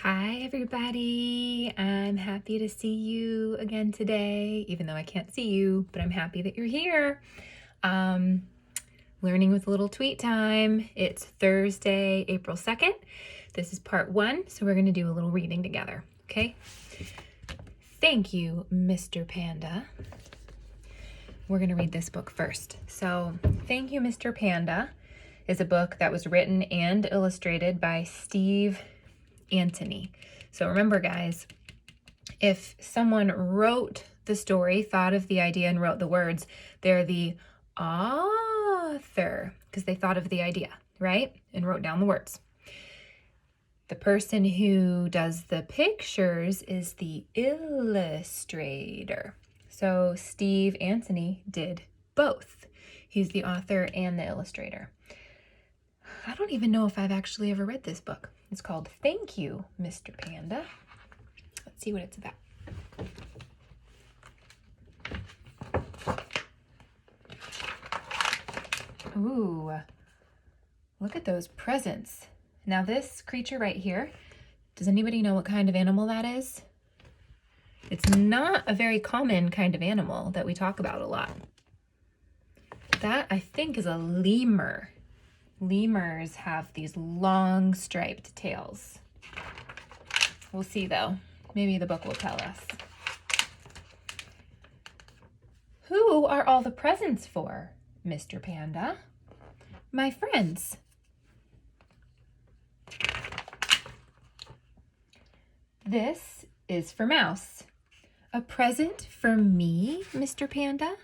Hi, everybody. I'm happy to see you again today, even though I can't see you, but I'm happy that you're here. Um, Learning with a little tweet time. It's Thursday, April 2nd. This is part 1, so we're going to do a little reading together, okay? Thank you, Mr. Panda. We're going to read this book first. So, Thank You, Mr. Panda is a book that was written and illustrated by Steve Antony. So remember, guys, if someone wrote the story, thought of the idea, and wrote the words, they're the author because they thought of the idea, right? And wrote down the words. The person who does the pictures is the illustrator. So Steve Antony did both. He's the author and the illustrator. I don't even know if I've actually ever read this book. It's called Thank You, Mr. Panda. Let's see what it's about. Ooh, look at those presents. Now this creature right here, does anybody know what kind of animal that is? It's not a very common kind of animal that we talk about a lot. That, I think, is a lemur. Lemurs have these long striped tails. We'll see though. Maybe the book will tell us. Who are all the presents for, Mr. Panda? My friends. This is for Mouse. A present for me, Mr. Panda?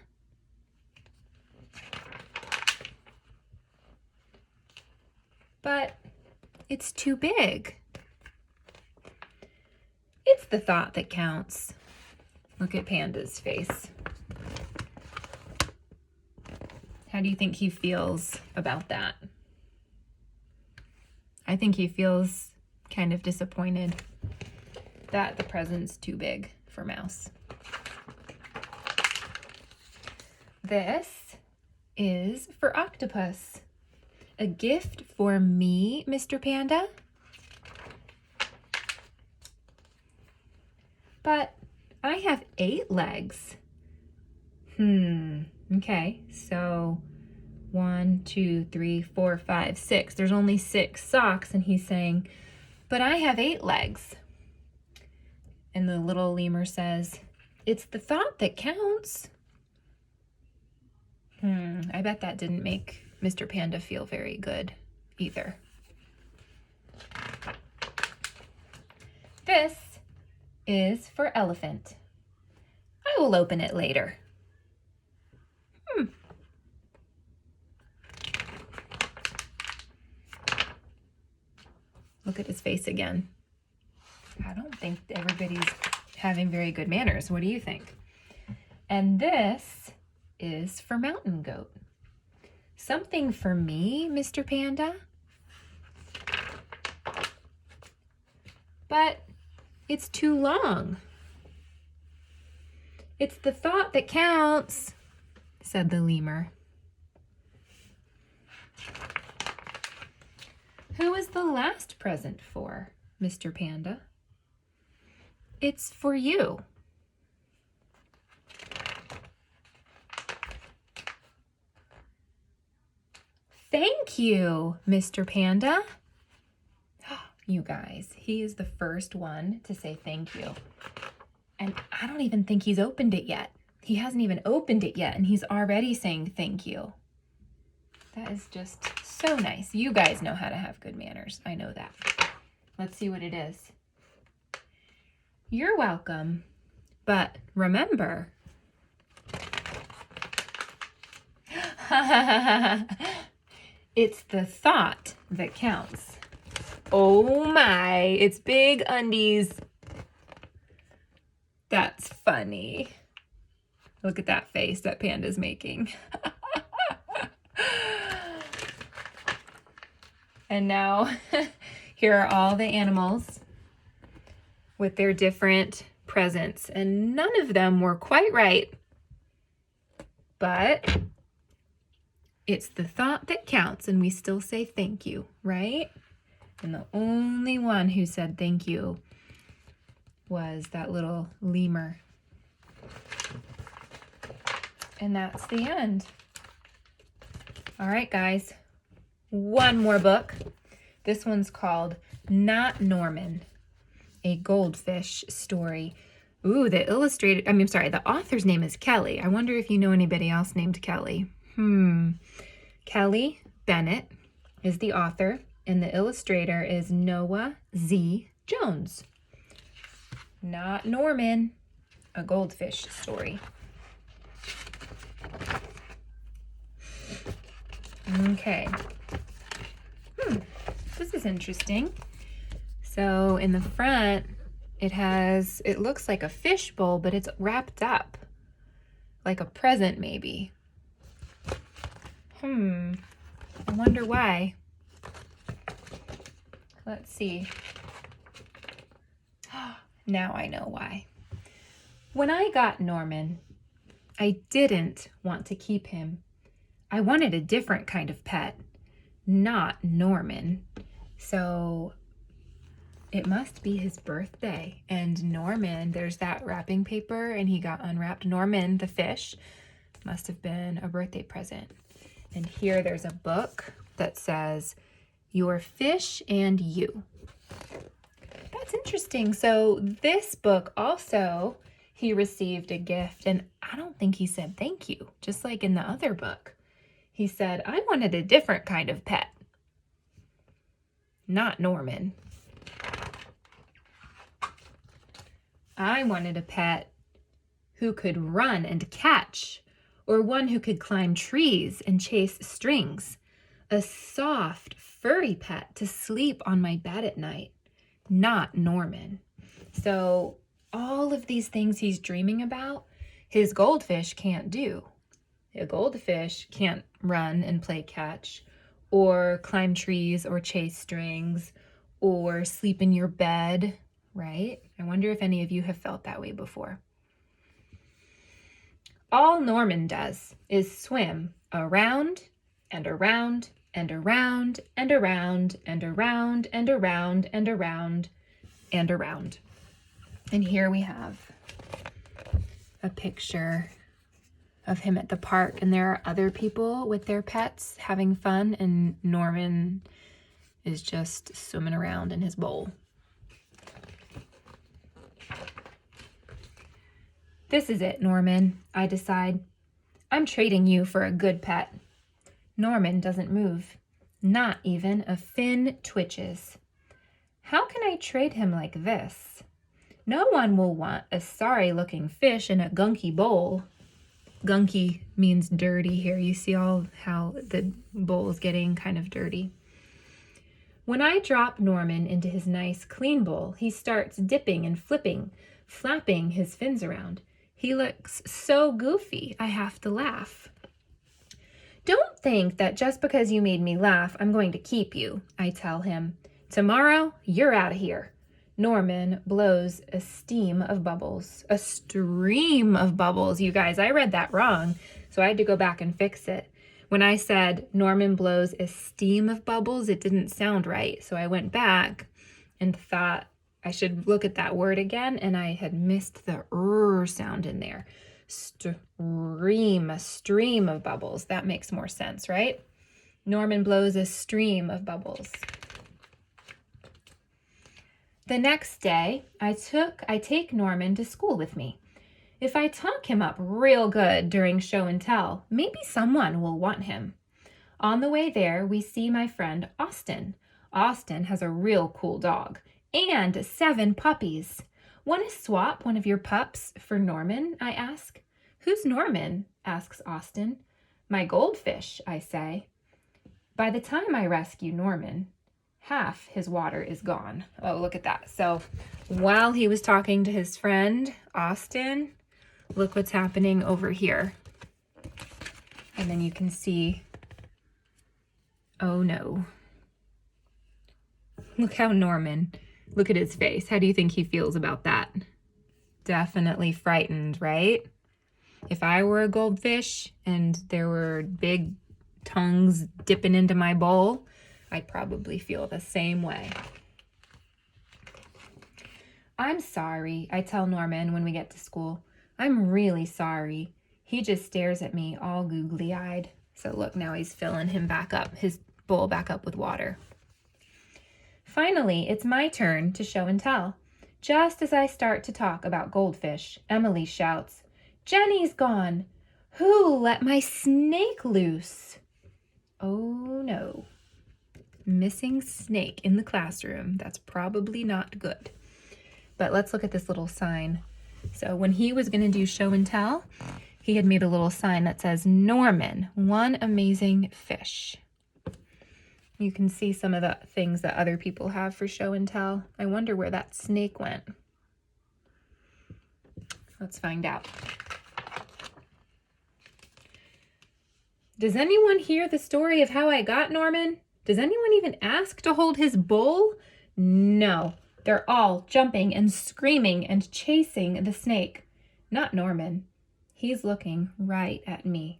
But it's too big. It's the thought that counts. Look at Panda's face. How do you think he feels about that? I think he feels kind of disappointed that the present's too big for Mouse. This is for Octopus. A gift for me, Mr. Panda? But I have 8 legs. Okay, so 1, 2, 3, 4, 5, 6. There's only 6 socks, and he's saying, but I have 8 legs. And the little lemur says, it's the thought that counts. I bet that didn't make Mr. Panda feel very good either. This is for Elephant. I will open it later. Look at his face again. I don't think everybody's having very good manners. What do you think? And this is for Mountain Goat. Something for me, Mr. Panda? But it's too long. It's the thought that counts, said the lemur. Who is the last present for, Mr. Panda? It's for you. Thank you, Mr. Panda. You guys, he is the first one to say thank you. And I don't even think he's opened it yet. He hasn't even opened it yet, and he's already saying thank you. That is just so nice. You guys know how to have good manners. I know that. Let's see what it is. You're welcome. But remember, it's the thought that counts. Oh my, it's big undies. That's funny. Look at that face that Panda's making. And now here are all the animals with their different presents, and none of them were quite right. But it's the thought that counts, and we still say thank you, right? And the only one who said thank you was that little lemur. And that's the end. All right, guys. One more book. This one's called Not Norman, a goldfish story. Ooh, the author's name is Kelly. I wonder if you know anybody else named Kelly. Kelly Bennett is the author, and the illustrator is Noah Z. Jones. Not Norman, a goldfish story. Okay. This is interesting. So in the front, it looks like a fish bowl, but it's wrapped up like a present maybe. I wonder why. Let's see. Now I know why. When I got Norman, I didn't want to keep him. I wanted a different kind of pet, not Norman. So it must be his birthday. And Norman, there's that wrapping paper, and he got unwrapped. Norman, the fish, must have been a birthday present. And here there's a book that says, Your Fish and You. That's interesting. So this book also, he received a gift, and I don't think he said thank you, just like in the other book. He said, I wanted a different kind of pet, not Norman. I wanted a pet who could run and catch, or one who could climb trees and chase strings. A soft, furry pet to sleep on my bed at night, not Norman. So all of these things he's dreaming about, his goldfish can't do. A goldfish can't run and play catch, or climb trees, or chase strings, or sleep in your bed, right? I wonder if any of you have felt that way before. All Norman does is swim around and around and around and around and around and around and around and around. And here we have a picture of him at the park, and there are other people with their pets having fun, and Norman is just swimming around in his bowl. This is it, Norman, I decide. I'm trading you for a good pet. Norman doesn't move. Not even a fin twitches. How can I trade him like this? No one will want a sorry-looking fish in a gunky bowl. Gunky means dirty here. You see all how the bowl is getting kind of dirty. When I drop Norman into his nice clean bowl, he starts dipping and flipping, flapping his fins around. He looks so goofy, I have to laugh. Don't think that just because you made me laugh, I'm going to keep you, I tell him. Tomorrow, you're out of here. Norman blows a stream of bubbles. A stream of bubbles, you guys. I read that wrong, so I had to go back and fix it. When I said Norman blows a steam of bubbles, it didn't sound right. So I went back and thought I should look at that word again, and I had missed the sound in there. Stream, a stream of bubbles. That makes more sense, right? Norman blows a stream of bubbles. The next day, I take Norman to school with me. If I talk him up real good during show and tell, maybe someone will want him. On the way there, we see my friend Austin. Austin has a real cool dog and 7 puppies. Want to swap one of your pups for Norman? I ask. Who's Norman? Asks Austin. My goldfish, I say. By the time I rescue Norman, half his water is gone. Oh, look at that. So while he was talking to his friend, Austin, look what's happening over here. And then you can see, oh no. Look how Norman, look at his face. How do you think he feels about that? Definitely frightened, right? If I were a goldfish and there were big tongues dipping into my bowl, I'd probably feel the same way. I'm sorry, I tell Norman when we get to school. I'm really sorry. He just stares at me all googly-eyed. So look, now he's filling him back up, his bowl back up with water. Finally, it's my turn to show and tell. Just as I start to talk about goldfish, Emily shouts, "Jenny's gone! Who let my snake loose?" Oh no. Missing snake in the classroom. That's probably not good. But let's look at this little sign. So when he was going to do show and tell, he had made a little sign that says, "Norman, one amazing fish." You can see some of the things that other people have for show and tell. I wonder where that snake went. Let's find out. Does anyone hear the story of how I got Norman? Does anyone even ask to hold his bowl? No. They're all jumping and screaming and chasing the snake. Not Norman. He's looking right at me.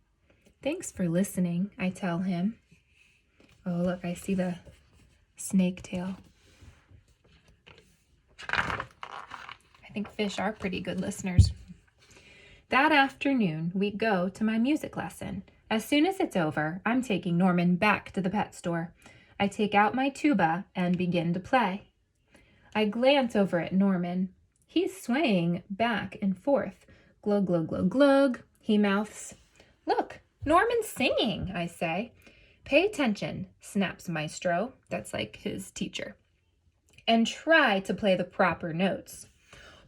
Thanks for listening, I tell him. Oh, look, I see the snake tail. I think fish are pretty good listeners. That afternoon, we go to my music lesson. As soon as it's over, I'm taking Norman back to the pet store. I take out my tuba and begin to play. I glance over at Norman. He's swaying back and forth. Glug, glug, glug, glug, he mouths. Look, Norman's singing, I say. Pay attention, snaps Maestro, that's like his teacher, and try to play the proper notes.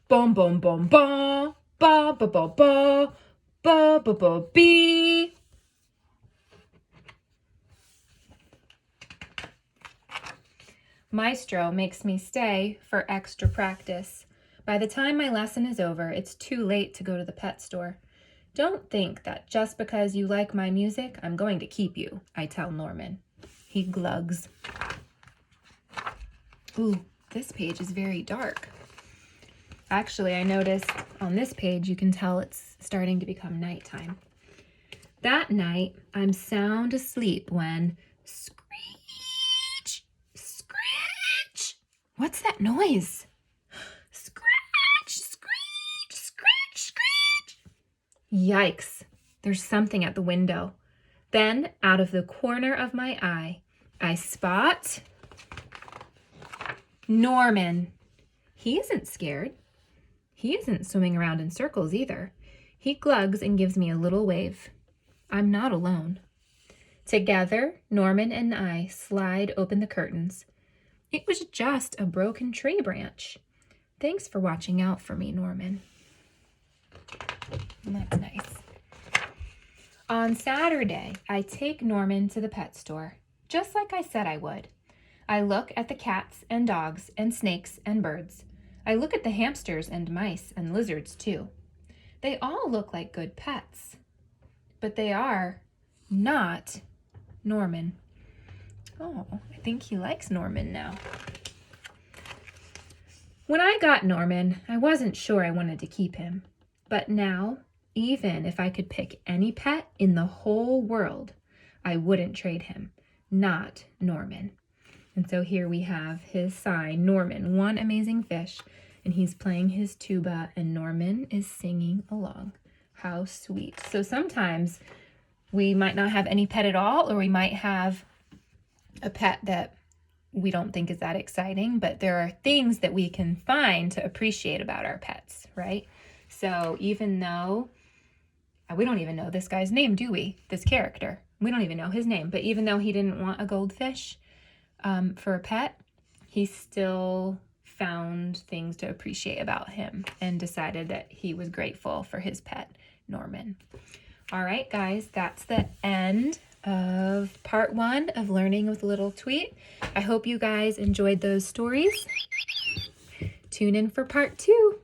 Bom, bom, bom, ba, ba, ba, ba, ba, ba, ba, ba, bee. Maestro makes me stay for extra practice. By the time my lesson is over, it's too late to go to the pet store. Don't think that just because you like my music, I'm going to keep you, I tell Norman. He glugs. Ooh, this page is very dark. Actually, I noticed on this page, you can tell it's starting to become nighttime. That night, I'm sound asleep when screech, screech. What's that noise? Scratch, screech, screech, screech. Yikes, there's something at the window. Then, out of the corner of my eye, I spot Norman. He isn't scared. He isn't swimming around in circles either. He glugs and gives me a little wave. I'm not alone. Together, Norman and I slide open the curtains. It was just a broken tree branch. Thanks for watching out for me, Norman. That's nice. On Saturday, I take Norman to the pet store, just like I said I would. I look at the cats and dogs and snakes and birds. I look at the hamsters and mice and lizards too. They all look like good pets, but they are not Norman. Oh, I think he likes Norman now. When I got Norman, I wasn't sure I wanted to keep him. But now, even if I could pick any pet in the whole world, I wouldn't trade him. Not Norman. And so here we have his sign, Norman, one amazing fish, and he's playing his tuba, and Norman is singing along. How sweet. So sometimes we might not have any pet at all, or we might have a pet that we don't think is that exciting, but there are things that we can find to appreciate about our pets, right? So even though we don't even know this guy's name, do we? This character. We don't even know his name, but even though he didn't want a goldfish for a pet, he still found things to appreciate about him and decided that he was grateful for his pet, Norman. All right, guys, that's the end of part 1 of Learning with a Little Tweet. I hope you guys enjoyed those stories. Tune in for part 2.